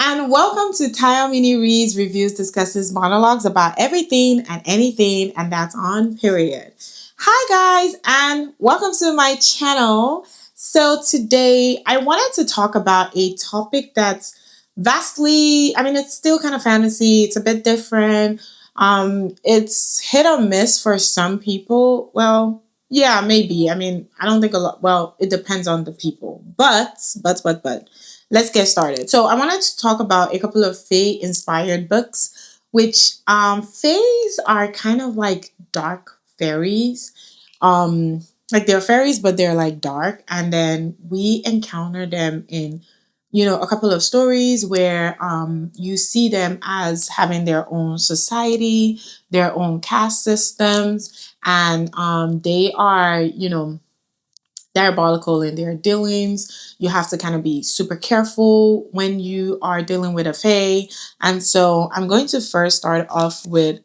And welcome to Naomi Reads Reviews Discusses Monologues about everything and anything, and that's on period. Hi guys, and welcome to my channel. So today I wanted to talk about a topic that's it's still kind of fantasy. It's a bit different. It's hit or miss for some people. Well, yeah, maybe. I don't think a lot. Well, it depends on the people. But let's get started. So I wanted to talk about a couple of Fae inspired books, which Faes are kind of like dark fairies. Like they're fairies, but they're like dark. And then we encounter them in, a couple of stories where you see them as having their own society, their own caste systems, and they are, diabolical in their dealings. You have to kind of be super careful when you are dealing with a fae. And so I'm going to first start off with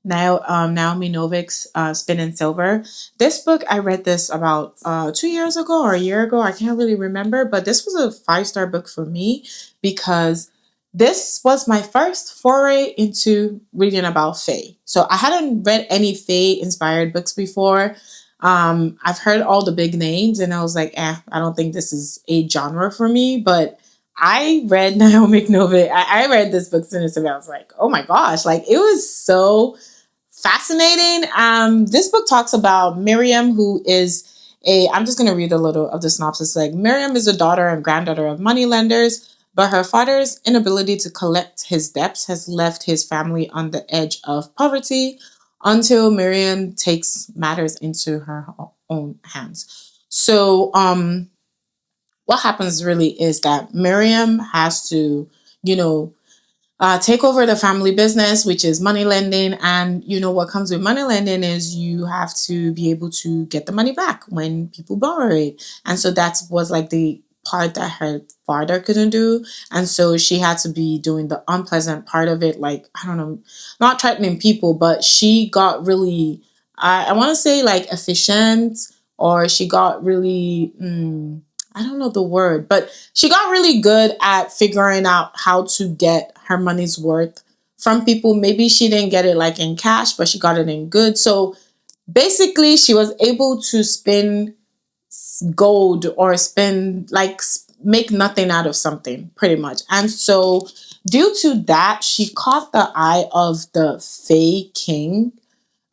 Naomi Novik's Spin and Silver. This book, I read this about 2 years ago or a year ago. I can't really remember, but this was a 5-star book for me because this was my first foray into reading about fae. So I hadn't read any fae inspired books before. I've heard all the big names and I was like, I don't think this is a genre for me. But I read Naomi Novik. I read this book soon as I was like, oh my gosh, like it was so fascinating. This book talks about Miriam, who is I'm just going to read a little of the synopsis. Like, Miriam is a daughter and granddaughter of moneylenders, but her father's inability to collect his debts has left his family on the edge of poverty until Miriam takes matters into her own hands. So, what happens really is that Miriam has to, take over the family business, which is money lending. And what comes with money lending is you have to be able to get the money back when people borrow it. And so that was like the part that her father couldn't do. And so she had to be doing the unpleasant part of it, like, I don't know, not threatening people, but she got really, I want to say like efficient, or she got really, I don't know the word, but she got really good at figuring out how to get her money's worth from people. Maybe she didn't get it like in cash, but she got it in goods. So basically, she was able to spin gold or spend like make nothing out of something pretty much. And so due to that, she caught the eye of the Fae King.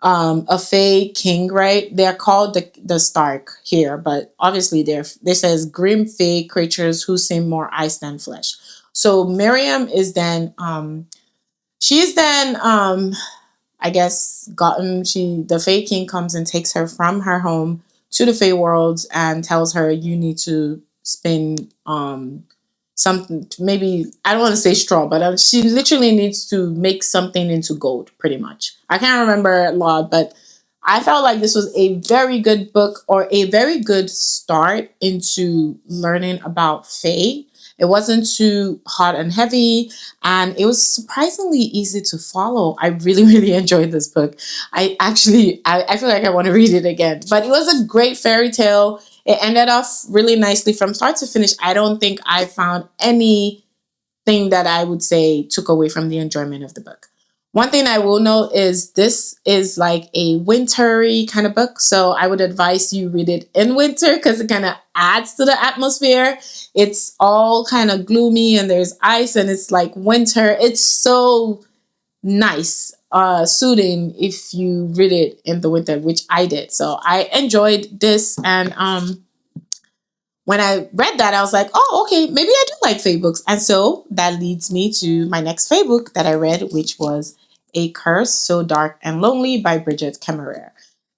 A Fae King, right? They're called the Stark here, but obviously they says grim Fae creatures who seem more ice than flesh. So Miriam is then she's then I guess the Fae King comes and takes her from her home to the Fae world and tells her, you need to spin something, maybe, I don't want to say straw, but she literally needs to make something into gold, pretty much. I can't remember a lot, but I felt like this was a very good book, or a very good start into learning about Fae. It wasn't too hot and heavy, and it was surprisingly easy to follow. I really, really enjoyed this book. I feel like I want to read it again. But it was a great fairy tale. It ended off really nicely from start to finish. I don't think I found anything that I would say took away from the enjoyment of the book. One thing I will note is this is like a wintry kind of book. So I would advise you read it in winter because it kind of adds to the atmosphere. It's all kind of gloomy and there's ice and it's like winter. It's so nice, soothing if you read it in the winter, which I did. So I enjoyed this, and when I read that, I was like, oh, okay, maybe I do like Fae books. And so that leads me to my next Fae book that I read, which was A Curse So Dark and Lonely by Brigid Kemmerer.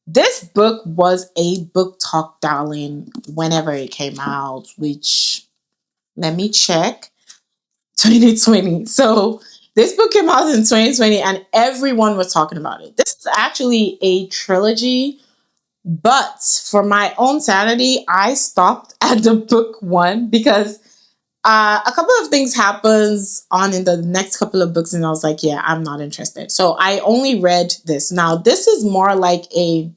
This book was a book talk darling whenever it came out, which, let me check, 2020. So this book came out in 2020 and everyone was talking about it. This is actually a trilogy, but for my own sanity, I stopped at the book one because a couple of things happens on in the next couple of books, and I was like, yeah, I'm not interested. So I only read this. Now, this is more like a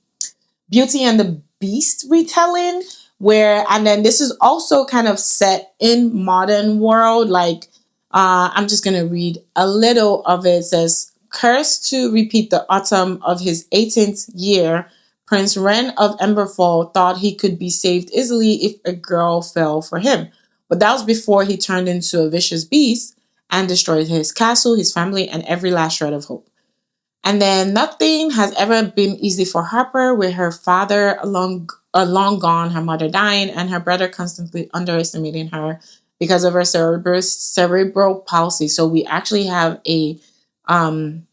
Beauty and the Beast retelling, and then this is also kind of set in modern world, like I'm just going to read a little of it. It says, cursed to repeat the autumn of his 18th year, Prince Ren of Emberfall thought he could be saved easily if a girl fell for him. But that was before he turned into a vicious beast and destroyed his castle, his family, and every last shred of hope. And then nothing has ever been easy for Harper, with her father long gone, her mother dying, and her brother constantly underestimating her because of her cerebral palsy. So we actually have a um,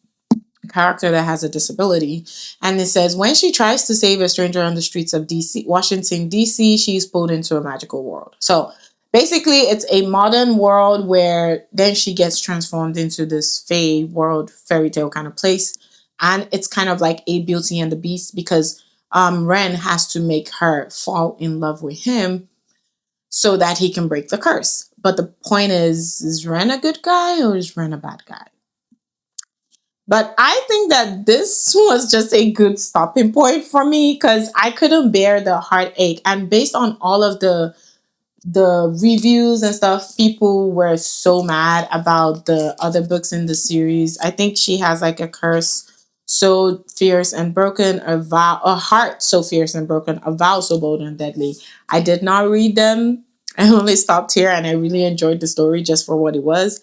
character that has a disability. And it says, when she tries to save a stranger on the streets of DC, Washington, DC, she's pulled into a magical world. So basically, it's a modern world where then she gets transformed into this fae world, fairy tale kind of place. And it's kind of like a Beauty and the Beast, because Ren has to make her fall in love with him so that he can break the curse. But the point is Ren a good guy or is Ren a bad guy? But I think that this was just a good stopping point for me because I couldn't bear the heartache. And based on all of the reviews and stuff, people were so mad about the other books in the series. I think she has like a curse so fierce and broken, a heart so fierce and broken, a vow so bold and deadly. I did not read them. I only stopped here, and I really enjoyed the story just for what it was.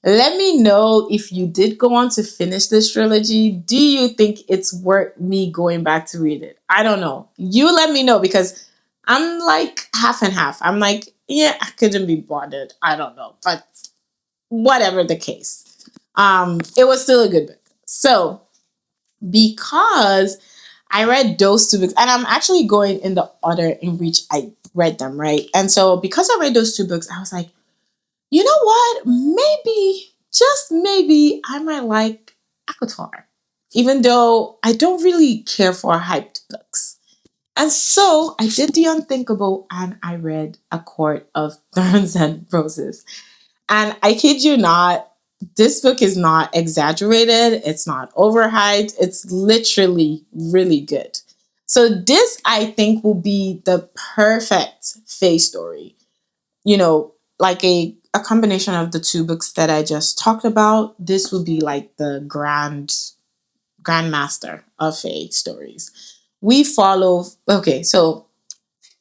Let me know if you did go on to finish this trilogy. Do you think it's worth me going back to read it? I don't know. You let me know, because I'm like half and half. I'm like, yeah, I couldn't be bothered. I don't know. But whatever the case. It was still a good book. So because I read those two books, and I'm actually going in the order in which I read them, right? And so because I read those two books, I was like, you know what? Maybe, just maybe, I might like ACOTAR, even though I don't really care for hyped books. And so I did the unthinkable and I read A Court of Thorns and Roses. And I kid you not, this book is not exaggerated. It's not overhyped. It's literally really good. So this, I think, will be the perfect Fae story. You know, like a combination of the two books that I just talked about. This would be like the grandmaster of Fae stories. We follow, okay, so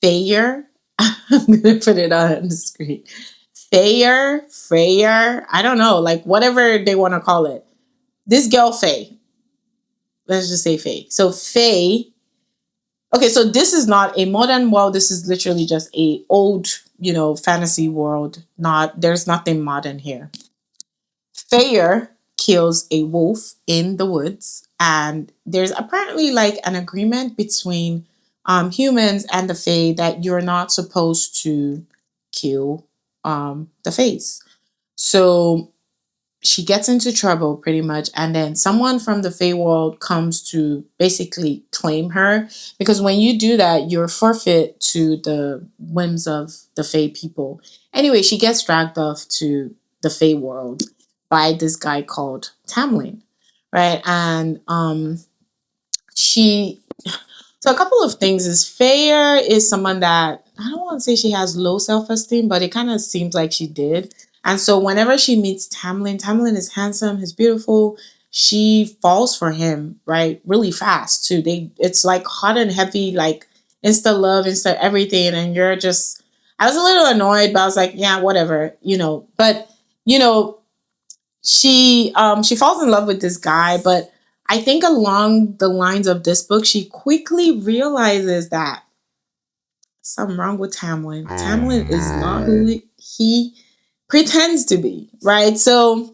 Fayer, I'm going to put it on the screen. Freyer, I don't know, like whatever they want to call it. This girl, Faye, let's just say Faye. So Faye, okay, so this is not a modern world. This is literally just a old, fantasy world. There's nothing modern here. Fayer kills a wolf in the woods, and there's apparently like an agreement between humans and the Fae that you're not supposed to kill the Faes. So she gets into trouble pretty much, and then someone from the Fae world comes to basically claim her, because when you do that, you're forfeit to the whims of the Fae people. Anyway, she gets dragged off to the Fae world by this guy called Tamlin, right? And she so a couple of things is Fayer is someone that I don't want to say she has low self-esteem, but it kind of seems like she did. And so whenever she meets Tamlin is handsome, he's beautiful. She falls for him, right? Really fast too. It's like hot and heavy, like insta love, insta everything. And you're just, I was a little annoyed, but I was like, yeah, whatever, But you know, she falls in love with this guy, but I think along the lines of this book, she quickly realizes that something wrong with Tamlin. Tamlin is not who he pretends to be, right? So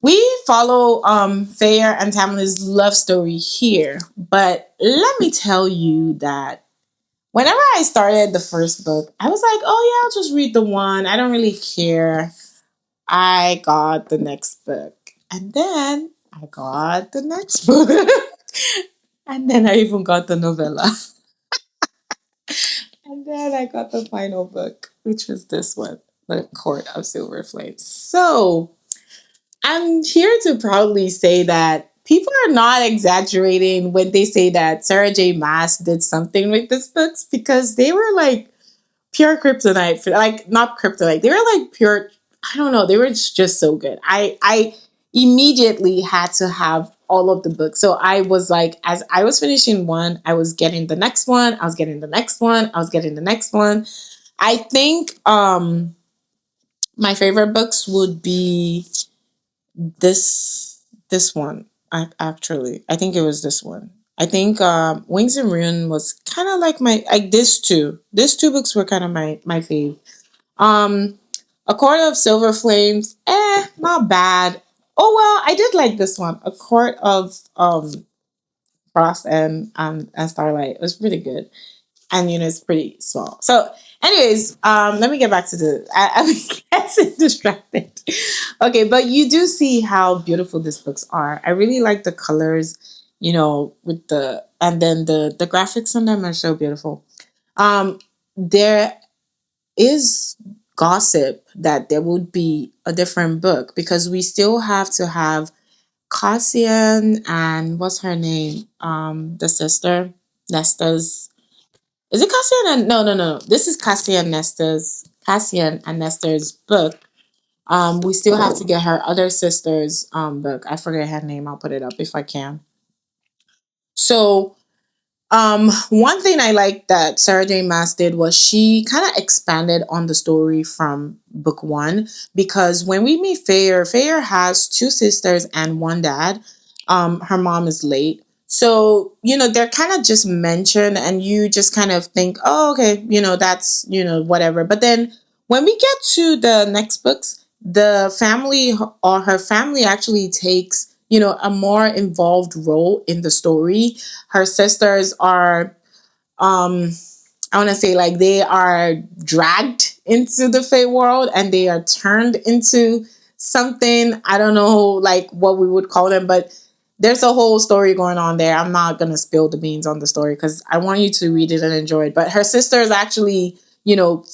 we follow Fair and Tamlin's love story here, but let me tell you that whenever I started the first book, I was like, oh yeah, I'll just read the one. I don't really care. I got the next book. And then I got the next book. And then I even got the novella. And then I got the final book, which was this one, The Court of Silver Flames. So I'm here to proudly say that people are not exaggerating when they say that Sarah J. Maas did something with these books, because they were like pure kryptonite, like not kryptonite. They were like pure, I don't know, they were just so good. I immediately had to have all of the books. So I was like, as I was finishing one, I was getting the next one, I was getting the next one, I was getting the next one. I think my favorite books would be this one. I think it was this one. I think Wings and Ruin was kind of like my like this two. These two books were kind of my fave. Um, A Court of Silver Flames, not bad. Oh well, I did like this one. A Court of Frost and Starlight. It was pretty good, and it's pretty small. So, anyways, let me get back to I'm getting distracted. Okay, but you do see how beautiful these books are. I really like the colors, with and then the graphics on them are so beautiful. There is gossip that there would be a different book because we still have to have Cassian and what's her name? The sister, Nesta's. Is it Cassian and no. This is Cassian and Nestor's book. We still have to get her other sister's book. I forget her name. I'll put it up if I can. So one thing I like that Sarah J. Maas did was she kind of expanded on the story from book one because when we meet Fayer has two sisters and one dad. Her mom is late. So, they're kind of just mentioned and you just kind of think, oh, okay, that's, whatever. But then when we get to the next books, the family or her family actually takes, a more involved role in the story. Her sisters are I want to say like they are dragged into the Fey world and they are turned into something. I don't know like what we would call them, but there's a whole story going on there. I'm not going to spill the beans on the story because I want you to read it and enjoy it. But her sisters actually,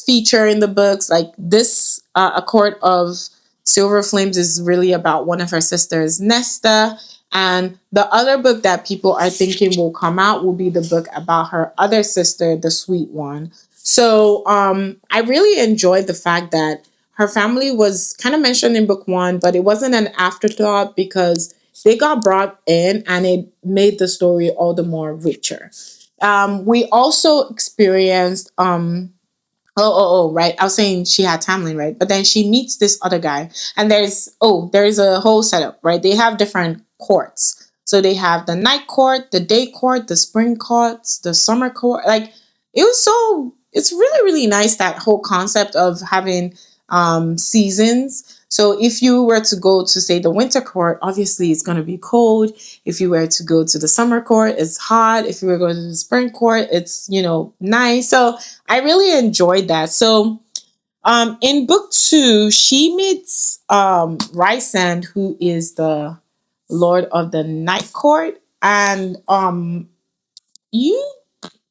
feature in the books. Like this, A Court of Silver Flames is really about one of her sisters, Nesta. And the other book that people are thinking will come out will be the book about her other sister, the sweet one. So I really enjoyed the fact that her family was kind of mentioned in book one, but it wasn't an afterthought because they got brought in and it made the story all the more richer. We also experienced right. I was saying she had Tamlin, right? But then she meets this other guy, and there's a whole setup, right? They have different courts. So they have the night court, the day court, the spring courts, the summer court. Like it's really, really nice that whole concept of having seasons. So if you were to go to say the winter court, obviously it's going to be cold. If you were to go to the summer court, it's hot. If you were going to the spring court, it's nice. So I really enjoyed that. So in book two, she meets Rysand, who is the Lord of the Night Court, and you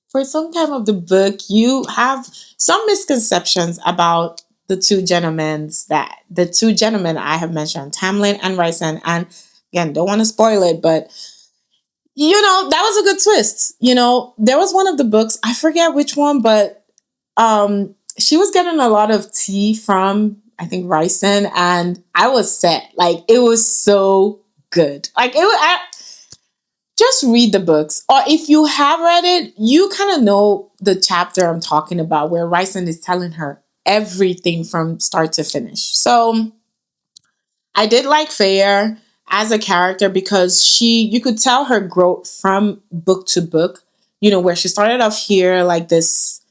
for some time of the book, you have some misconceptions about the two gentlemen I have mentioned, Tamlin and Rysand. And again, don't want to spoil it, but that was a good twist. There was one of the books, I forget which one, but she was getting a lot of tea from I think Rysand, and I was set. Like it was so good. Like just read the books. Or if you have read it, you kind of know the chapter I'm talking about where Rysand is telling her everything from start to finish. So I did like Fair as a character because you could tell her growth from book to book, where she started off here like this,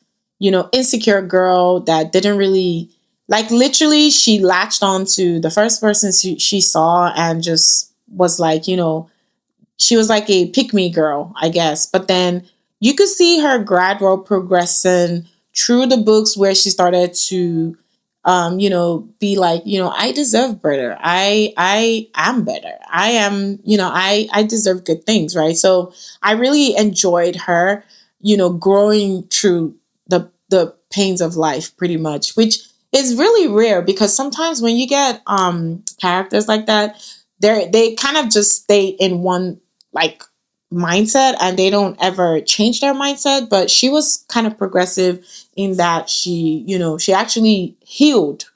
insecure girl that didn't really, like literally she latched on to the first person she saw and just was like, she was like a pick me girl, I guess. But then you could see her gradual progression through the books where she started to, be like, I deserve better. I am better. I am, I deserve good things, right? So I really enjoyed her, growing through the pains of life, pretty much, which is really rare because sometimes when you get characters like that, they kind of just stay in one like mindset and they don't ever change their mindset. But she was kind of progressive in that she actually healed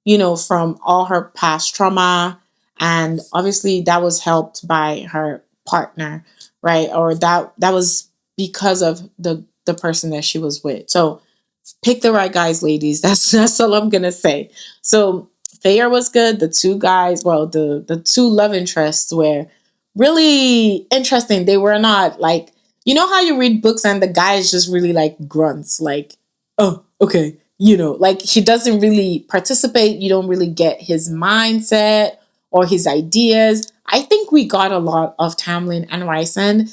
from all her past trauma. And obviously that was helped by her partner, right? Or that was because of the person that she was with. So pick the right guys, ladies. That's all I'm gonna say. So Thayer was good. The two guys, well, the two love interests were really interesting. They were not like, how you read books and the guy is just really like grunts, like, oh, okay, like he doesn't really participate. You don't really get his mindset or his ideas. I think we got a lot of Tamlin and Ryson,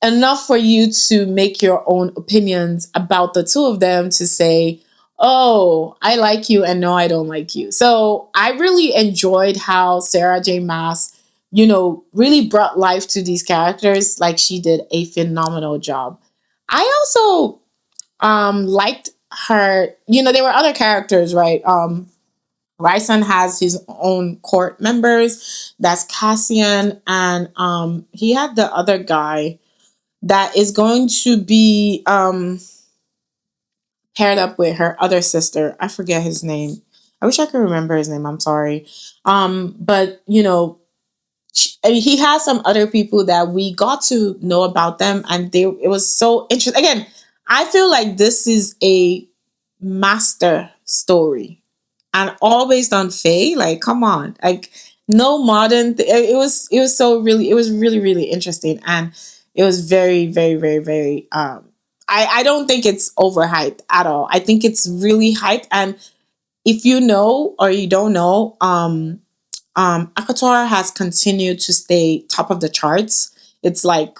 enough for you to make your own opinions about the two of them, to say, oh, I like you, and no, I don't like you. So I really enjoyed how Sarah J. Maas, really brought life to these characters. Like, she did a phenomenal job. I also liked her, there were other characters, right? Ryson has his own court members. That's Cassian, and he had the other guy that is going to be paired up with her other sister. I forget his name. I wish I could remember his name. I'm sorry. But he has some other people that we got to know about them, and it was so interesting. Again, I feel like this is a master story, and all based on Faye. Like, come on, like no modern. It was really really interesting, and it was very very very very. I don't think it's overhyped at all. I think it's really hyped, and if you know or you don't know, ACOTAR has continued to stay top of the charts. It's like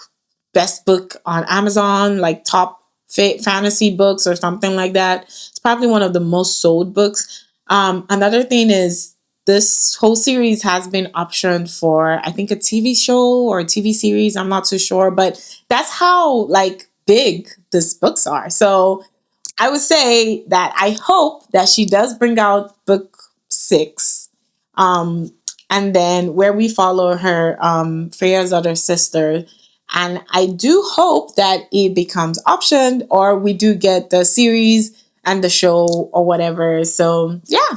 best book on Amazon, like top fantasy books or something like that. It's probably one of the most sold books. Another thing is, this whole series has been optioned for, I think, a TV show or a TV series. I'm not too sure, but that's how like big these books are. So I would say that I hope that she does bring out book 6. Um, and then where we follow her, Freya's other sister. And I do hope that it becomes optioned, or we do get the series and the show or whatever. So yeah,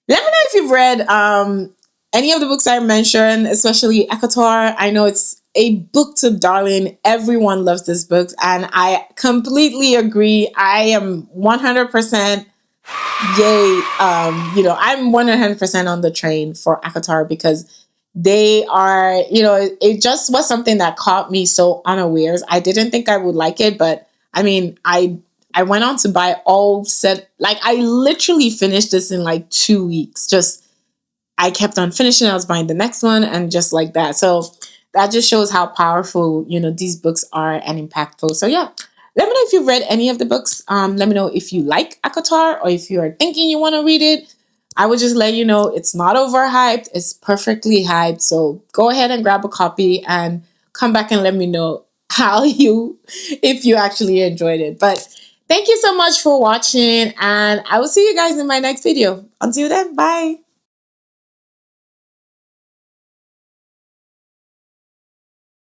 let me know if you've read any of the books I mentioned, especially ACOTAR. I know it's a booktube darling. Everyone loves this book, and I completely agree. I am 100% yay. I'm 100% on the train for ACOTAR, because they are, it just was something that caught me so unawares. I didn't think I would like it, but I mean, I went on to buy all set. Like, I literally finished this in like 2 weeks. Just, I kept on finishing. I was buying the next one, and just like that. So that just shows how powerful, these books are and impactful. So yeah, let me know if you've read any of the books. Let me know if you like ACOTAR, or if you are thinking you want to read it. I would just let you know it's not overhyped. It's perfectly hyped. So go ahead and grab a copy and come back and let me know if you actually enjoyed it. But thank you so much for watching, and I will see you guys in my next video. Until then, bye.